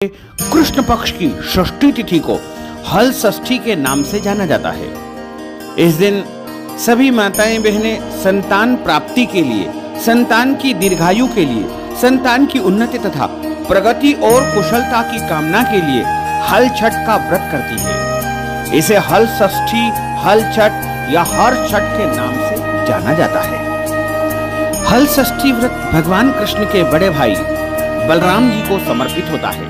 कृष्ण पक्ष की षष्ठी तिथि को हल षष्ठी के नाम से जाना जाता है। इस दिन सभी माताएं बहनें संतान प्राप्ति के लिए, संतान की दीर्घायु के लिए, संतान की उन्नति तथा प्रगति और कुशलता की कामना के लिए हल छठ का व्रत करती है। इसे हल षष्ठी, हल छठ या हर छठ के नाम से जाना जाता है। हल षष्ठी व्रत भगवान कृष्ण के बड़े भाई बलराम जी को समर्पित होता है।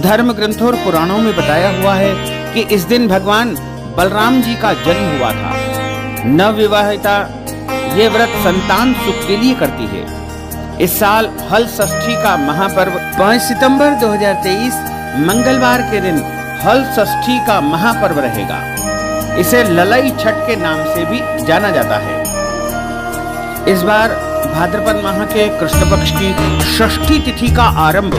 धर्म ग्रंथों और पुराणों में बताया हुआ है कि इस दिन भगवान बलराम जी का जन्म हुआ था। नवविवाहिता ये व्रत संतान सुख के लिए करती है। इस साल हल षष्ठी का महापर्व 5 सितंबर 2023 मंगलवार के दिन हल षष्ठी का महापर्व रहेगा। इसे ललई छठ के नाम से भी जाना जाता है। इस बार भाद्रपद माह के कृष्ण पक्ष की षष्ठी तिथि का आरंभ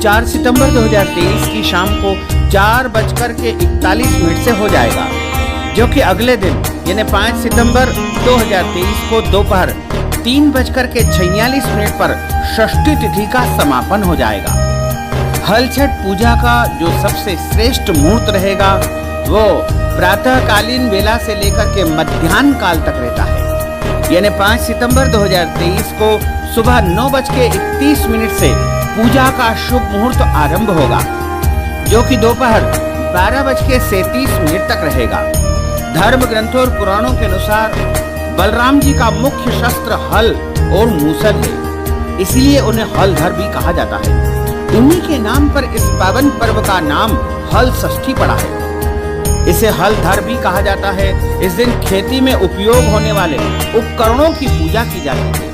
4 सितंबर 2023 की शाम को 4:41 से हो जाएगा, जो कि अगले दिन यानी 5 सितंबर 2023 को दोपहर 3:46 पर षष्ठी तिथि का समापन हो जाएगा। हल छठ पूजा का जो सबसे श्रेष्ठ मुहूर्त रहेगा वो प्रातःकालीन वेला से लेकर के मध्याह्न काल तक रहता है। यानी 5 सितंबर 2023 को सुबह 9:31 से पूजा का शुभ मुहूर्त आरंभ होगा, जो कि दोपहर 12:37 तक रहेगा। धर्म ग्रंथों और पुराणों के अनुसार बलराम जी का मुख्य शस्त्र हल और मूसल है, इसलिए उन्हें हलधर भी कहा जाता है। उन्हीं के नाम पर इस पावन पर्व का नाम हल षष्ठी पड़ा है। इसे हलधर भी कहा जाता है। इस दिन खेती में उपयोग होने वाले उपकरणों की पूजा की जाती है।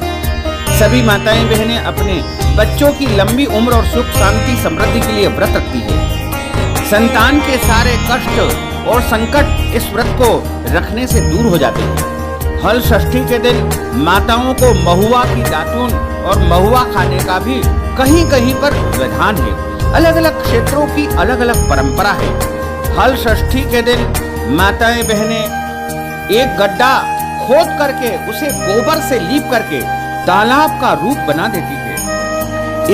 सभी माताएं बहनें अपने बच्चों की लंबी उम्र और सुख शांति समृद्धि के लिए व्रत रखती है। संतान के सारे कष्ट और संकट इस व्रत को रखने से दूर हो जाते हैं। हल षष्ठी के दिन माताओं को महुआ की दातून और महुआ खाने का भी कहीं कहीं पर विधान है। अलग अलग क्षेत्रों की अलग अलग परंपरा है। हल षष्ठी के दिन माताएं बहनें एक गड्ढा खोद करके उसे गोबर से लीप करके तालाब का रूप बना देती है।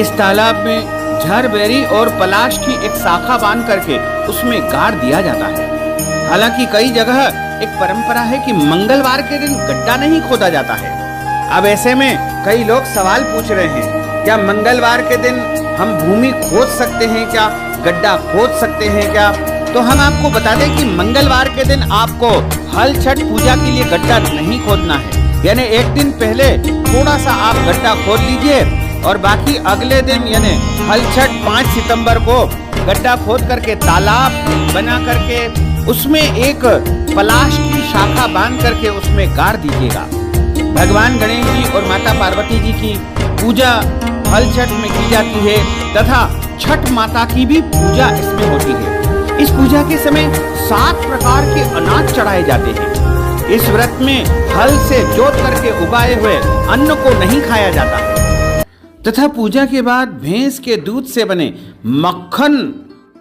इस तालाब में झरबेरी और पलाश की एक शाखा बांध करके उसमें गाड़ दिया जाता है। हालांकि कई जगह एक परंपरा है कि मंगलवार के दिन गड्ढा नहीं खोदा जाता है। अब ऐसे में कई लोग सवाल पूछ रहे हैं, क्या मंगलवार के दिन हम भूमि खोद सकते हैं क्या, गड्ढा खोद सकते हैं क्या? तो हम आपको बता दें कि मंगलवार के दिन आपको हल छठ पूजा के लिए गड्ढा नहीं खोदना है। यानी एक दिन पहले थोड़ा सा आप गड्ढा खोद लीजिए और बाकी अगले दिन यानी हल छठ 5 सितंबर को गड्ढा खोद करके तालाब बना करके उसमें एक पलाश की शाखा बांध करके उसमें गाड़ दीजिएगा। भगवान गणेश जी और माता पार्वती जी की पूजा हल छठ में की जाती है तथा छठ माता की भी पूजा इसमें होती है। इस पूजा के समय 7 प्रकार के अनाज चढ़ाए जाते हैं। इस व्रत में हल से जोत करके उगाए हुए अन्न को नहीं खाया जाता है तथा पूजा के बाद भैंस के दूध से बने मक्खन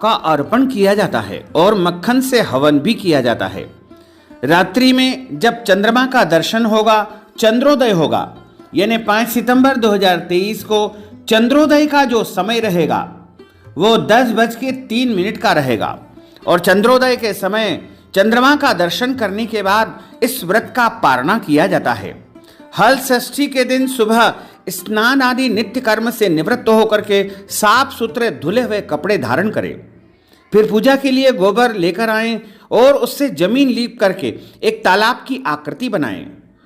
का अर्पण किया जाता है और मक्खन से हवन भी किया जाता है। रात्रि में जब चंद्रमा का दर्शन होगा, चंद्रोदय होगा, यानी 5 सितंबर 2023 को चंद्रोदय का जो समय रहेगा वो 10:03 का रहेगा और चंद्रोदय के समय चंद्रमा का दर्शन करने के बाद इस व्रत का पारणा किया जाता है। हल षष्ठी के दिन सुबह स्नान आदि नित्य कर्म से निवृत्त होकर के साफ सुथरे धुले हुए कपड़े धारण करें। फिर पूजा के लिए गोबर लेकर आएं और उससे जमीन लीप करके एक तालाब की आकृति बनाएं।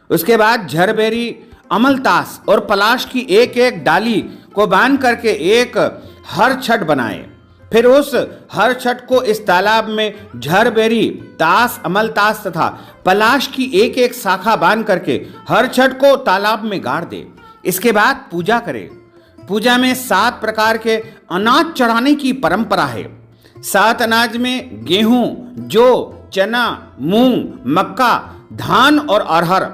उसके बाद झरबेरी, अमलतास और पलाश की एक एक डाली को बांध करके एक हर छठ बनाएं। फिर उस हर छठ को इस तालाब में झरबेरी, तास, अमलतास तथा पलाश की एक एक शाखा बांध करके हर छठ को तालाब में गाड़ दे। इसके बाद पूजा करें। पूजा में 7 प्रकार के अनाज चढ़ाने की परंपरा है। 7 अनाज में गेहूं, जौ, चना, मूंग, मक्का, धान और अरहर,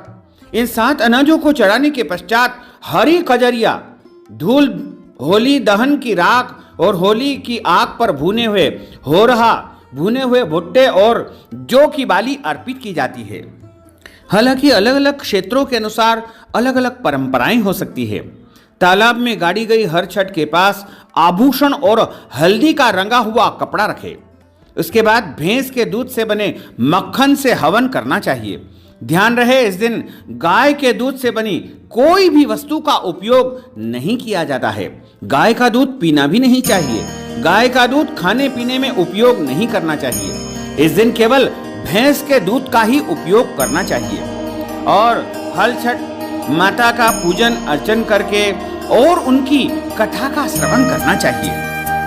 इन 7 अनाजों को चढ़ाने के पश्चात हरी कजरिया, धूल, होली दहन की राख और होली की आग पर भुने हुए होरहा, भुने हुए भुट्टे और जौ की बाली अर्पित की जाती है। हालांकि अलग अलग क्षेत्रों के अनुसार अलग अलग परंपराएं हो सकती है। तालाब में गाड़ी गई हर छठ के पास आभूषण और हल्दी का रंगा हुआ कपड़ा रखे। उसके बाद भैंस के दूध से बने मक्खन से हवन करना चाहिए। ध्यान रहे, इस दिन गाय के दूध से बनी कोई भी वस्तु का उपयोग नहीं किया जाता है। गाय का दूध पीना भी नहीं चाहिए। गाय का दूध खाने पीने में उपयोग नहीं करना चाहिए। इस दिन केवल भैंस के दूध का ही उपयोग करना चाहिए। और हल छठ माता का पूजन अर्चन करके और उनकी कथा का श्रवण करना चाहिए।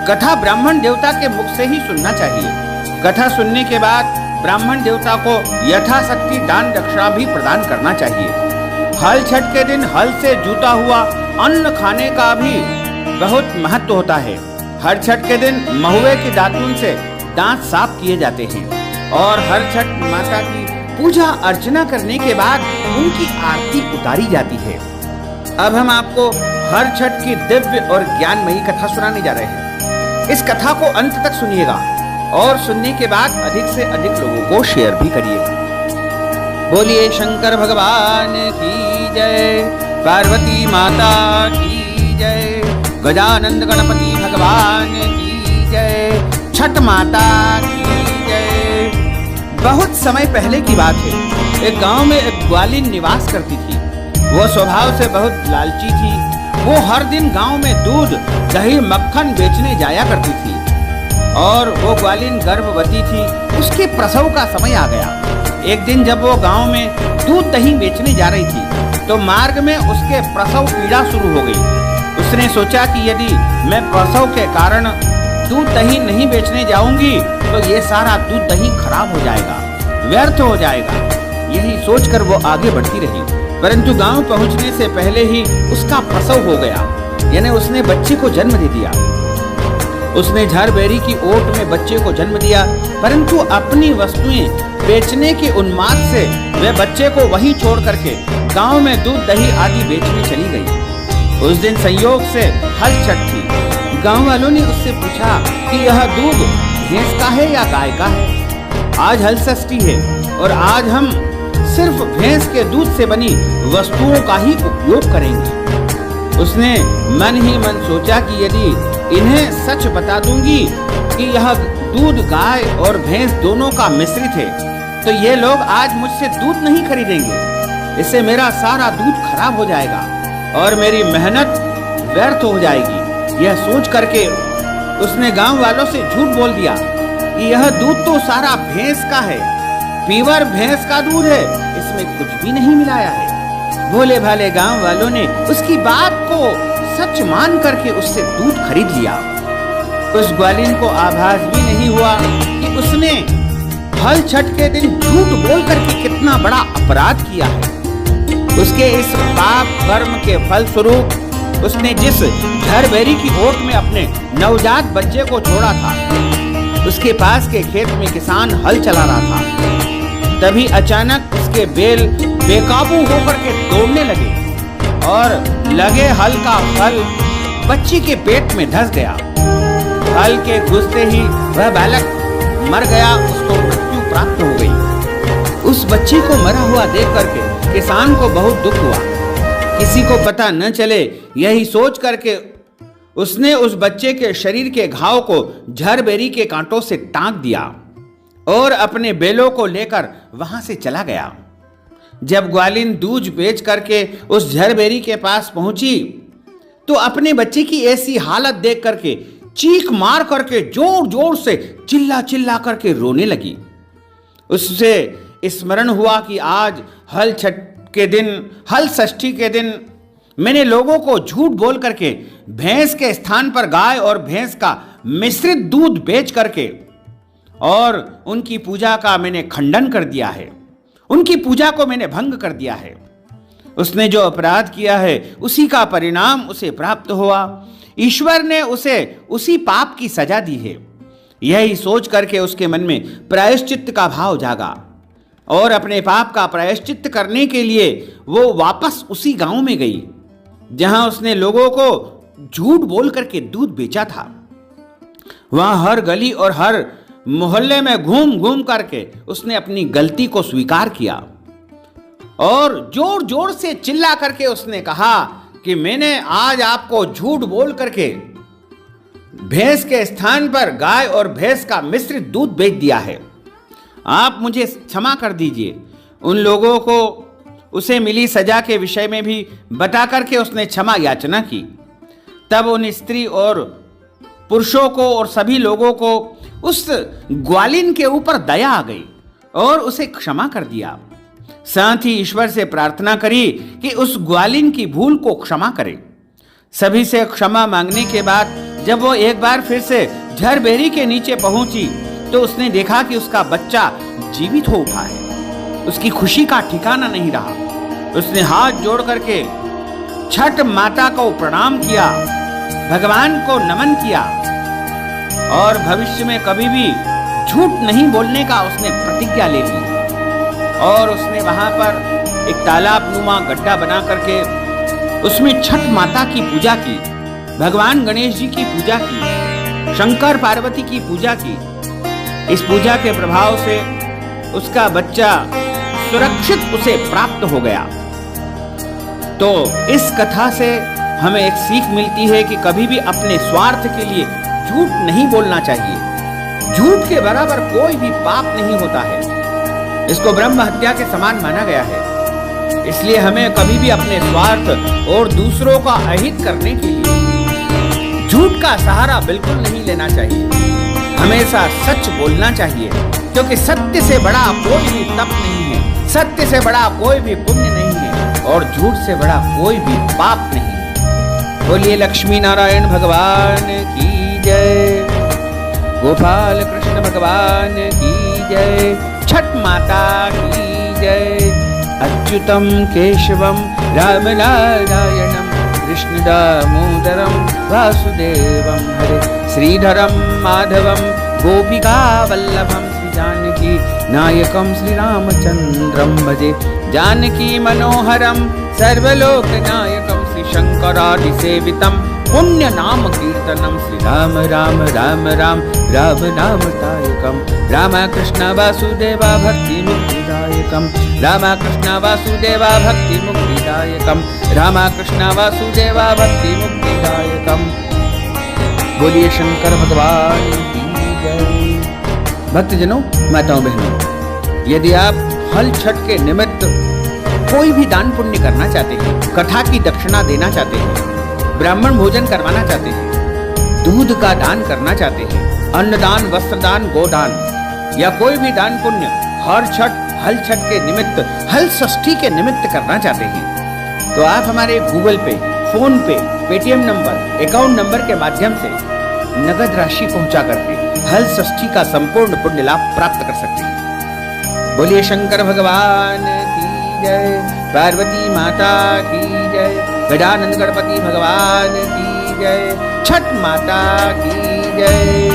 कथा ब्राह्मण देवता के मुख से ही सुनना चाहिए। कथा सुनने के बाद ब्राह्मण देवता को यथाशक्ति दान दक्षिणा भी प्रदान करना चाहिए। हल छठ के दिन हल से जूता हुआ अन्न खाने का भी बहुत महत्व होता है। हर छठ के दिन महुए की दातून से दांत साफ किए जाते हैं और हर छठ माता की पूजा अर्चना करने के बाद उनकी आरती उतारी जाती है। अब हम आपको हर छठ की दिव्य और ज्ञानमयी कथा सुनाने जा रहे हैं। इस कथा को अंत तक सुनिएगा और सुनने के बाद अधिक से अधिक लोगों को शेयर भी करिएगा। बोलिए शंकर भगवान की जय, पार्वती माता की जय, गजानंद गणपति भगवान की जय, छठ माता की जय। बहुत समय पहले की बात है। एक गांव में एक ग्वालिन निवास करती थी। वो स्वभाव से बहुत लालची थी। वो हर दिन गांव में दूध दही मक्खन बेचने जाया करती थी और वो ग्वालिन गर्भवती थी। उसके प्रसव का समय आ गया। एक दिन जब वो गांव में दूध दही बेचने जा रही थी तो मार्ग में उसके प्रसव पीड़ा शुरू हो गई। उसने सोचा कि यदि मैं प्रसव के कारण दूध दही नहीं बेचने जाऊंगी तो ये सारा दूध दही खराब हो जाएगा, व्यर्थ हो जाएगा। यही सोचकर वो आगे बढ़ती रही, परंतु गांव पहुंचने से पहले ही उसका प्रसव हो गया, यानी उसने बच्चे को जन्म दे दिया। उसने झारबेरी की ओट में बच्चे को जन्म दिया, परंतु अपनी वस्तुएं बेचने के उन्माद से वह बच्चे को वहीं छोड़ करके गांव में दूध दही आदि बेचने चली गई। उस दिन संयोग से हल छठ थी। गांव वालों ने उससे पूछा कि यह दूध भैंस का है या गाय का है। आज हल षष्ठी है और आज हम सिर्फ भैंस के दूध से बनी वस्तुओं का ही उपयोग करेंगे। उसने मन ही मन सोचा कि यदि इन्हें सच बता दूंगी कि यह दूध गाय और भैंस दोनों का मिश्रित है तो ये लोग आज मुझसे दूध नहीं खरीदेंगे। इससे मेरा सारा दूध खराब हो जाएगा और मेरी मेहनत व्यर्थ हो जाएगी। यह सोच करके उसने गांव वालों से झूठ बोल दिया कि यह दूध तो सारा भैंस का है, पीवर भैंस का दूध है, इसमें कुछ भी नहीं मिलाया है। भोले भाले गांव वालों ने उसकी बात को सच मान करके उससे दूध खरीद लिया। उस ग्वालिन को आभास भी नहीं हुआ कि उसने हल छठ के दिन झूठ बोल करके कितना बड़ा अपराध किया है। उसके इस पाप कर्म के फल स्वरूप उसने जिस झारबेरी की ओट में अपने नवजात बच्चे को छोड़ा था, उसके पास के खेत में किसान हल चला रहा था। तभी अचानक उसके बैल बेकाबू होकर के दौड़ने लगे और लगे हल का फल बच्ची के पेट में धंस गया। हल के घुसते ही वह बालक मर गया, उसको मृत्यु प्राप्त हो गई। उस बच्ची को मरा हुआ देख करके किसान को बहुत दुख हुआ। किसी को पता न चले यही सोच करके उसने उस बच्चे के शरीर के घाव को झारबेरी के कांटों से टांक दिया और अपने बैलों को लेकर वहां से चला गया। जब ग्वालिन दूध बेच करके उस झारबेरी के पास पहुंची तो अपने बच्चे की ऐसी हालत देख करके चीख मार करके जोर जोर से चिल्ला चिल्ला करके रोने लगी। उससे स्मरण हुआ कि आज हल छठ के दिन, हल षष्ठी के दिन मैंने लोगों को झूठ बोल करके भैंस के स्थान पर गाय और भैंस का मिश्रित दूध बेच करके और उनकी पूजा का मैंने खंडन कर दिया है, उनकी पूजा को मैंने भंग कर दिया है। उसने जो अपराध किया है उसी का परिणाम उसे प्राप्त हुआ। ईश्वर ने उसे उसी पाप की सजा दी है। यही सोच करके उसके मन में प्रायश्चित्त का भाव जागा और अपने पाप का प्रायश्चित्त करने के लिए वो वापस उसी गांव में गई जहां उसने लोगों को झूठ बोल करके दूध बेचा था। वहां हर गली और हर मोहल्ले में घूम घूम करके उसने अपनी गलती को स्वीकार किया और जोर जोर से चिल्ला करके उसने कहा कि मैंने आज आपको झूठ बोल करके भैंस के स्थान पर गाय और भैंस का मिश्रित दूध बेच दिया है। आप मुझे क्षमा कर दीजिए। उन लोगों को उसे मिली सजा के विषय में भी बता करके उसने क्षमा याचना की। तब उन स्त्री और पुरुषों को और सभी लोगों को उस ग्वालिन के ऊपर दया आ गई और उसे क्षमा कर दिया। साथ ही ईश्वर से प्रार्थना करी कि उस ग्वालिन की भूल को क्षमा करे। सभी से क्षमा मांगने के बाद जब वो एक बार फिर से झरबेरी के नीचे पहुंची तो उसने देखा कि उसका बच्चा जीवित हो उठा है। उसकी खुशी का ठिकाना नहीं रहा। उसने हाथ जोड़ करके छठ माता को प्रणाम किया, भगवान को नमन किया और भविष्य में कभी भी झूठ नहीं बोलने का उसने प्रतिज्ञा ले ली। और उसने वहां पर एक तालाब नुमा गड्ढा बना करके उसमें छठ माता की पूजा की, भगवान गणेश जी की पूजा की, शंकर पार्वती की पूजा की। इस पूजा के प्रभाव से उसका बच्चा सुरक्षित उसे प्राप्त हो गया। तो इस कथा से हमें एक सीख मिलती है कि कभी भी अपने स्वार्थ के लिए झूठ नहीं बोलना चाहिए। झूठ के बराबर कोई भी पाप नहीं होता है। इसको ब्रह्म हत्या के समान माना गया है। इसलिए हमें कभी भी अपने स्वार्थ और दूसरों का अहित करने के लिए झूठ का सहारा बिल्कुल नहीं लेना चाहिए। हमेशा सच बोलना चाहिए, क्योंकि सत्य से बड़ा कोई भी तप नहीं है, सत्य से बड़ा कोई भी पुण्य नहीं है और झूठ से बड़ा कोई भी पाप नहीं। बोलिए लक्ष्मी नारायण भगवान की जय, गोपाल कृष्ण भगवान की जय, छठ माता की जय। अच्युतम केशवम राम नारायणम कृष्ण दामोदरम वासुदेवम हरे, श्रीधरम माधवम गोपिका वल्लभम, श्री जानकी नायकम श्री रामचंद्रम भजे, जानकी मनोहरम सर्वलोक नायकम श्री शंकरादि सेवितम, पुण्य नाम कीर्तनम श्री राम राम राम राम राम नाम दायकम, रामकृष्ण वासुदेवा भक्ति मुक्तिदायकम, रामकृष्ण वासुदेवा भक्ति मुक्तिदायकम, रामकृष्ण वासुदेवा भक्ति मुक्तिदायकम। बोलिए शंकर भगवान की जय। भक्तजनों, माताओं बहनों, यदि आप हल छठ के निमित्त कोई भी दान पुण्य करना चाहते हैं, कथा की दक्षिणा देना चाहते हैं, ब्राह्मण भोजन करवाना चाहते हैं, दूध का दान करना चाहते हैं, अन्नदान, वस्त्रदान, गोदान या कोई भी दान पुण्य हर छठ, हल छठ के निमित्त, हल षष्ठी के निमित्त करना चाहते हैं, तो आप हमारे गूगल पे, फोन पे, पेटीएम नंबर, अकाउंट नंबर के माध्यम से नगद राशि पहुंचा करके हल षष्ठी का संपूर्ण पुण्य लाभ प्राप्त कर सकते हैं। बोलिए शंकर भगवान की जय, पार्वती माता की जय, गजानंद गणपति भगवान की जय, छठ माता की जय।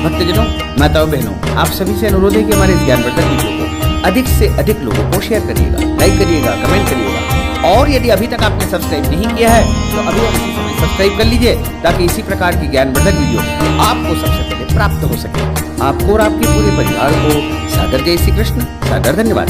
भक्तजनों, माताओं बहनों, आप सभी से अनुरोध है कि हमारे इस ज्ञानवर्धक वीडियो को अधिक से अधिक लोगों को शेयर करिएगा, लाइक करिएगा, कमेंट करिएगा। और यदि अभी तक आपने सब्सक्राइब नहीं किया है तो अभी इसी समय सब्सक्राइब कर लीजिए, ताकि इसी प्रकार की ज्ञानवर्धक वीडियो आपको सबसे पहले प्राप्त हो सके। आपको और आपके पूरे परिवार को सादर जय श्री कृष्ण, सादर धन्यवाद।